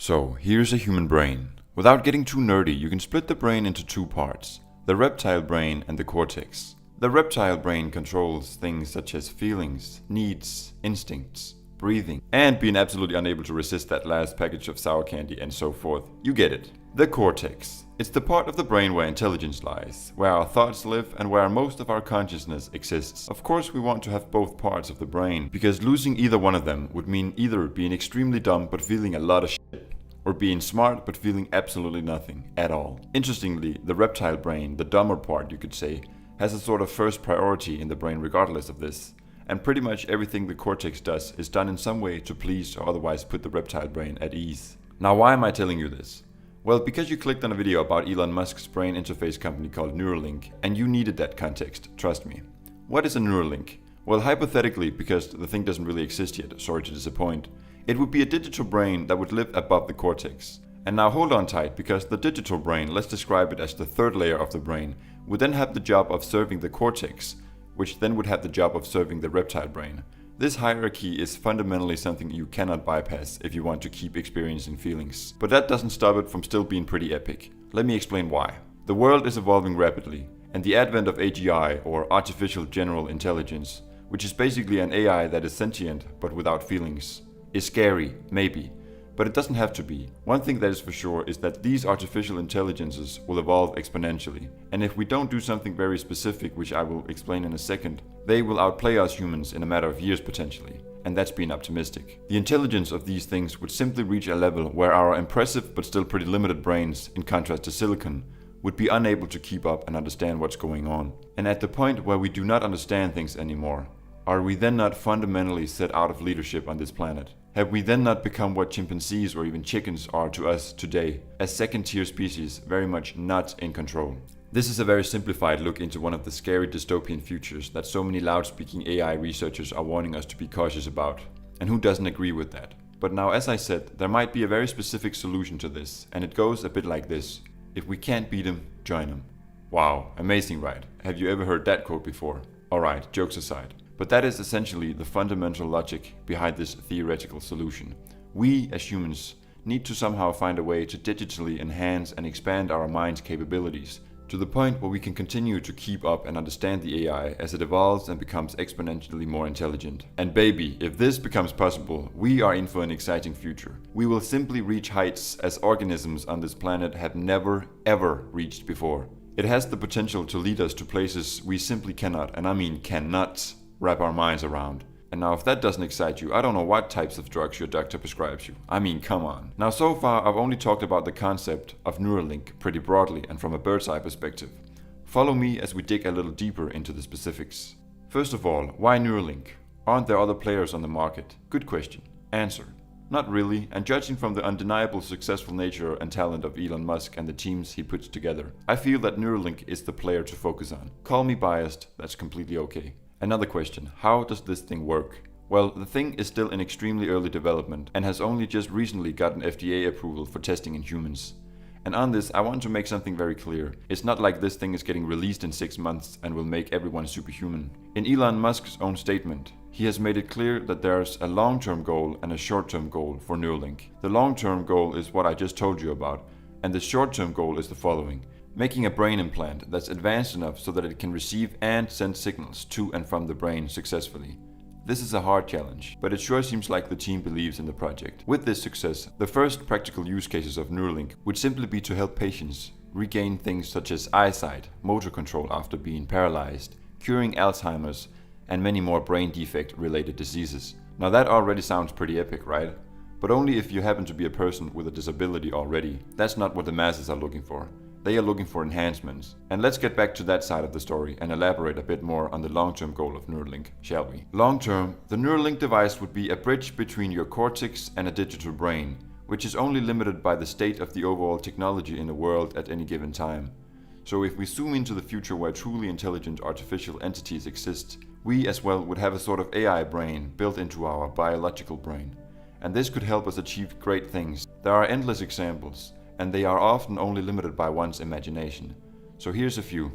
So, here's a human brain. Without getting too nerdy, you can split the brain into two parts, the reptile brain and the cortex. The reptile brain controls things such as feelings, needs, instincts, breathing, and being absolutely unable to resist that last package of sour candy and so forth. You get it. The cortex. It's the part of the brain where intelligence lies, where our thoughts live, and where most of our consciousness exists. Of course, we want to have both parts of the brain, because losing either one of them would mean either being extremely dumb but feeling a lot of shit, or being smart but feeling absolutely nothing at all. Interestingly, the reptile brain, the dumber part you could say, has a sort of first priority in the brain regardless of this. And pretty much everything the cortex does is done in some way to please or otherwise put the reptile brain at ease. Now, why am I telling you this? Well, because you clicked on a video about Elon Musk's brain interface company called Neuralink, and you needed that context, trust me. What is a Neuralink? Well, hypothetically, because the thing doesn't really exist yet, sorry to disappoint, it would be a digital brain that would live above the cortex. And now hold on tight, because the digital brain, let's describe it as the third layer of the brain, would then have the job of serving the cortex, which then would have the job of serving the reptile brain. This hierarchy is fundamentally something you cannot bypass if you want to keep experiencing feelings. But that doesn't stop it from still being pretty epic. Let me explain why. The world is evolving rapidly, and the advent of AGI, or Artificial General Intelligence, which is basically an AI that is sentient but without feelings, is scary, maybe. But it doesn't have to be. One thing that is for sure is that these artificial intelligences will evolve exponentially. And if we don't do something very specific, which I will explain in a second, they will outplay us humans in a matter of years potentially. And that's being optimistic. The intelligence of these things would simply reach a level where our impressive but still pretty limited brains, in contrast to silicon, would be unable to keep up and understand what's going on. And at the point where we do not understand things anymore, are we then not fundamentally set out of leadership on this planet? Have we then not become what chimpanzees or even chickens are to us today, a second-tier species very much not in control? This is a very simplified look into one of the scary dystopian futures that so many loud-speaking AI researchers are warning us to be cautious about. And who doesn't agree with that? But now, as I said, there might be a very specific solution to this, and it goes a bit like this. If we can't beat them, join them. Wow, amazing, right? Have you ever heard that quote before? Alright, jokes aside. But that is essentially the fundamental logic behind this theoretical solution. We, as humans, need to somehow find a way to digitally enhance and expand our mind's capabilities to the point where we can continue to keep up and understand the AI as it evolves and becomes exponentially more intelligent. And baby, if this becomes possible, we are in for an exciting future. We will simply reach heights as organisms on this planet have never, ever reached before. It has the potential to lead us to places we simply cannot, and I mean cannot, wrap our minds around. And now if that doesn't excite you, I don't know what types of drugs your doctor prescribes you. I mean, come on. Now so far I've only talked about the concept of Neuralink pretty broadly and from a bird's eye perspective. Follow me as we dig a little deeper into the specifics. First of all, why Neuralink? Aren't there other players on the market? Good question. Answer: not really, and judging from the undeniable successful nature and talent of Elon Musk and the teams he puts together, I feel that Neuralink is the player to focus on. Call me biased, that's completely okay. Another question: how does this thing work? Well, the thing is still in extremely early development and has only just recently gotten FDA approval for testing in humans. And on this, I want to make something very clear. It's not like this thing is getting released in 6 months and will make everyone superhuman. In Elon Musk's own statement, he has made it clear that there's a long-term goal and a short-term goal for Neuralink. The long-term goal is what I just told you about, and the short-term goal is the following: making a brain implant that's advanced enough so that it can receive and send signals to and from the brain successfully. This is a hard challenge, but it sure seems like the team believes in the project. With this success, the first practical use cases of Neuralink would simply be to help patients regain things such as eyesight, motor control after being paralyzed, curing Alzheimer's, and many more brain defect related diseases. Now that already sounds pretty epic, right? But only if you happen to be a person with a disability already. That's not what the masses are looking for. They are looking for enhancements. And let's get back to that side of the story and elaborate a bit more on the long-term goal of Neuralink, shall we? Long-term, the Neuralink device would be a bridge between your cortex and a digital brain, which is only limited by the state of the overall technology in the world at any given time. So if we zoom into the future where truly intelligent artificial entities exist, we as well would have a sort of AI brain built into our biological brain. And this could help us achieve great things. There are endless examples, and they are often only limited by one's imagination. So here's a few.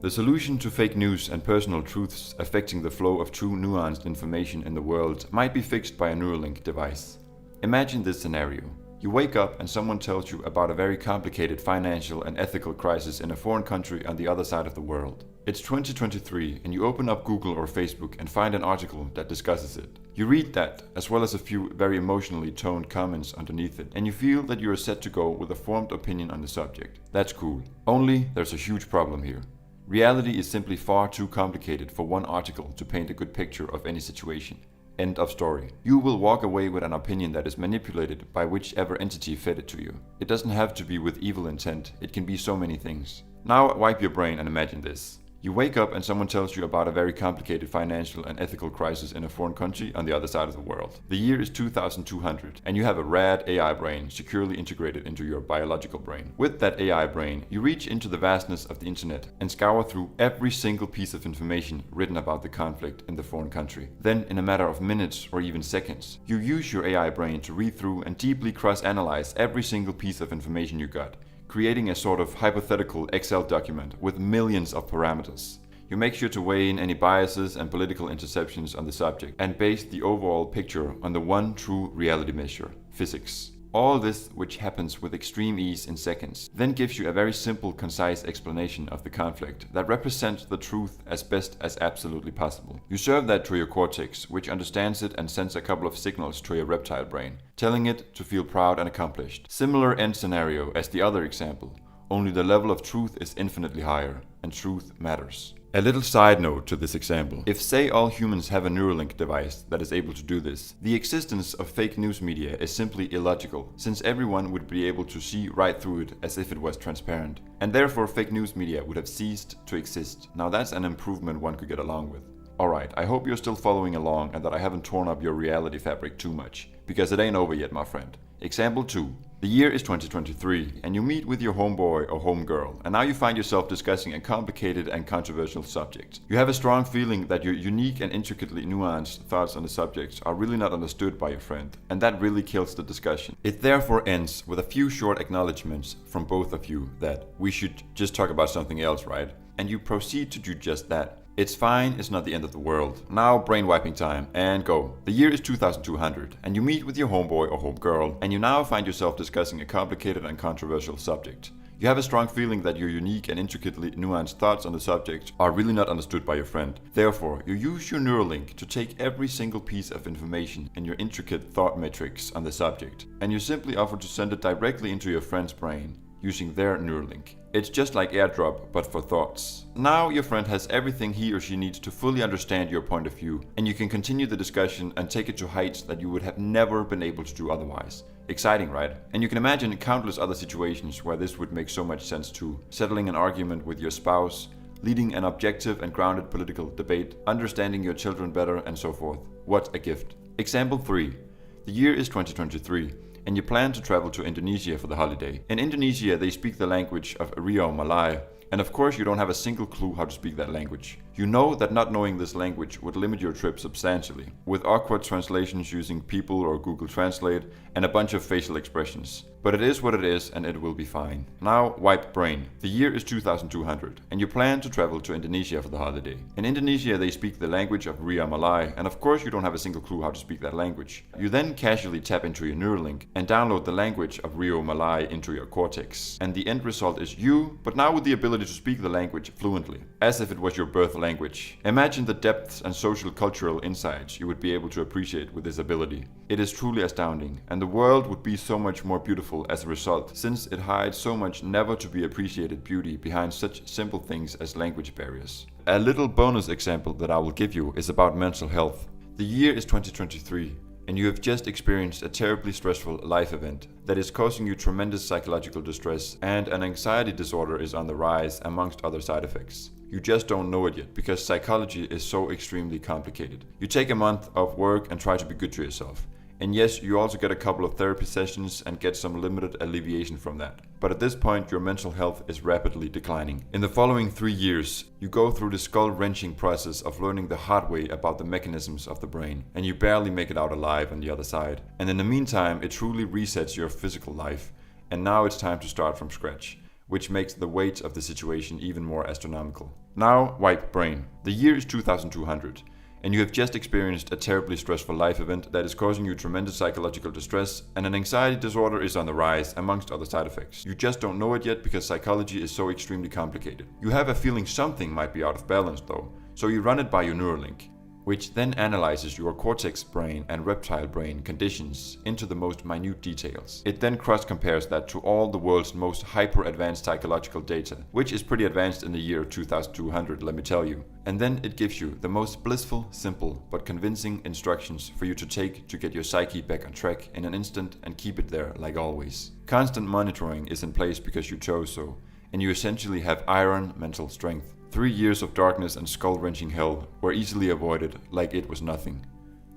The solution to fake news and personal truths affecting the flow of true nuanced information in the world might be fixed by a Neuralink device. Imagine this scenario. You wake up and someone tells you about a very complicated financial and ethical crisis in a foreign country on the other side of the world. It's 2023 and you open up Google or Facebook and find an article that discusses it. You read that, as well as a few very emotionally toned comments underneath it, and you feel that you are set to go with a formed opinion on the subject. That's cool. Only there's a huge problem here. Reality is simply far too complicated for one article to paint a good picture of any situation. End of story. You will walk away with an opinion that is manipulated by whichever entity fed it to you. It doesn't have to be with evil intent, it can be so many things. Now wipe your brain and imagine this. You wake up and someone tells you about a very complicated financial and ethical crisis in a foreign country on the other side of the world. The year is 2200 and you have a rad AI brain securely integrated into your biological brain. With that AI brain, you reach into the vastness of the internet and scour through every single piece of information written about the conflict in the foreign country. Then, in a matter of minutes or even seconds, you use your AI brain to read through and deeply cross-analyze every single piece of information you got, creating a sort of hypothetical Excel document with millions of parameters. You make sure to weigh in any biases and political interceptions on the subject and base the overall picture on the one true reality measure, physics. All this, which happens with extreme ease in seconds, then gives you a very simple, concise explanation of the conflict that represents the truth as best as absolutely possible. You serve that to your cortex, which understands it and sends a couple of signals to your reptile brain, telling it to feel proud and accomplished. Similar end scenario as the other example, only the level of truth is infinitely higher, and truth matters. A little side note to this example. If say all humans have a Neuralink device that is able to do this, the existence of fake news media is simply illogical, since everyone would be able to see right through it as if it was transparent. And therefore fake news media would have ceased to exist. Now that's an improvement one could get along with. Alright, I hope you're still following along and that I haven't torn up your reality fabric too much, because it ain't over yet, my friend. Example 2. The year is 2023 and you meet with your homeboy or homegirl, and now you find yourself discussing a complicated and controversial subject. You have a strong feeling that your unique and intricately nuanced thoughts on the subject are really not understood by your friend, and that really kills the discussion. It therefore ends with a few short acknowledgements from both of you that we should just talk about something else, right? And you proceed to do just that. It's fine, it's not the end of the world. Now brain wiping time, and go. The year is 2200, and you meet with your homeboy or homegirl, and you now find yourself discussing a complicated and controversial subject. You have a strong feeling that your unique and intricately nuanced thoughts on the subject are really not understood by your friend. Therefore, you use your Neuralink to take every single piece of information in your intricate thought matrix on the subject, and you simply offer to send it directly into your friend's brain, using their Neuralink. It's just like AirDrop, but for thoughts. Now your friend has everything he or she needs to fully understand your point of view, and you can continue the discussion and take it to heights that you would have never been able to do otherwise. Exciting, right? And you can imagine countless other situations where this would make so much sense too. Settling an argument with your spouse, leading an objective and grounded political debate, understanding your children better, and so forth. What a gift. Example 3. The year is 2023. And you plan to travel to Indonesia for the holiday. In Indonesia, they speak the language of Rio Malay, and of course you don't have a single clue how to speak that language. You know that not knowing this language would limit your trip substantially, with awkward translations using People or Google Translate and a bunch of facial expressions. But it is what it is and it will be fine. Now wipe brain. The year is 2200 and you plan to travel to Indonesia for the holiday. In Indonesia they speak the language of Ria Malay, and of course you don't have a single clue how to speak that language. You then casually tap into your Neuralink and download the language of Rio Malay into your cortex. And the end result is you, but now with the ability to speak the language fluently, as if it was your birth language. Imagine the depths and social cultural insights you would be able to appreciate with this ability. It is truly astounding, and the world would be so much more beautiful as a result, since it hides so much never to be appreciated beauty behind such simple things as language barriers. A little bonus example that I will give you is about mental health. The year is 2023. And you have just experienced a terribly stressful life event that is causing you tremendous psychological distress, and an anxiety disorder is on the rise amongst other side effects. You just don't know it yet because psychology is so extremely complicated. You take a month of work and try to be good to yourself. And yes, you also get a couple of therapy sessions and get some limited alleviation from that. But at this point, your mental health is rapidly declining. In the following 3 years, you go through the skull-wrenching process of learning the hard way about the mechanisms of the brain, and you barely make it out alive on the other side. And in the meantime, it truly resets your physical life, and now it's time to start from scratch, which makes the weight of the situation even more astronomical. Now, wipe brain. The year is 2200. and you have just experienced a terribly stressful life event that is causing you tremendous psychological distress, and an anxiety disorder is on the rise, amongst other side effects. You just don't know it yet because psychology is so extremely complicated. You have a feeling something might be out of balance though, so you run it by your Neuralink, which then analyzes your cortex brain and reptile brain conditions into the most minute details. It then cross-compares that to all the world's most hyper-advanced psychological data, which is pretty advanced in the year 2200, let me tell you. And then it gives you the most blissful, simple, but convincing instructions for you to take to get your psyche back on track in an instant and keep it there like always. Constant monitoring is in place because you chose so, and you essentially have iron mental strength. 3 years of darkness and skull-wrenching hell were easily avoided like it was nothing.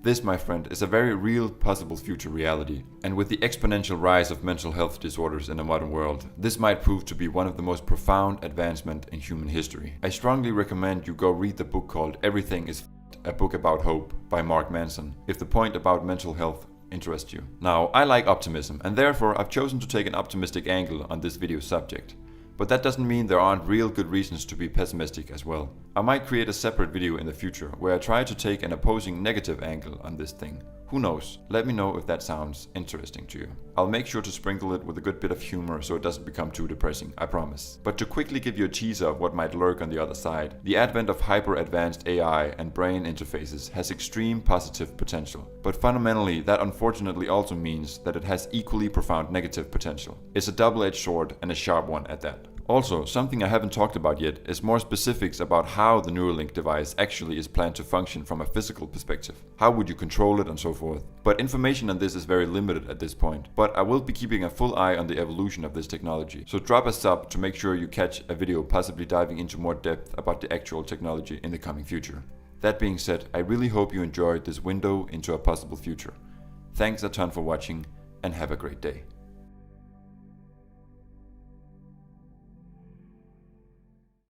This, my friend, is a very real possible future reality, and with the exponential rise of mental health disorders in the modern world, this might prove to be one of the most profound advancements in human history. I strongly recommend you go read the book called Everything is a Book About Hope by Mark Manson, if the point about mental health interests you. Now, I like optimism, and therefore I've chosen to take an optimistic angle on this video subject. But that doesn't mean there aren't real good reasons to be pessimistic as well. I might create a separate video in the future where I try to take an opposing negative angle on this thing. Who knows? Let me know if that sounds interesting to you. I'll make sure to sprinkle it with a good bit of humor so it doesn't become too depressing, I promise. But to quickly give you a teaser of what might lurk on the other side, the advent of hyper-advanced AI and brain interfaces has extreme positive potential. But fundamentally, that unfortunately also means that it has equally profound negative potential. It's a double-edged sword, and a sharp one at that. Also, something I haven't talked about yet is more specifics about how the Neuralink device actually is planned to function from a physical perspective. How would you control it and so forth. But information on this is very limited at this point. But I will be keeping a full eye on the evolution of this technology. So drop a sub to make sure you catch a video possibly diving into more depth about the actual technology in the coming future. That being said, I really hope you enjoyed this window into a possible future. Thanks a ton for watching, and have a great day.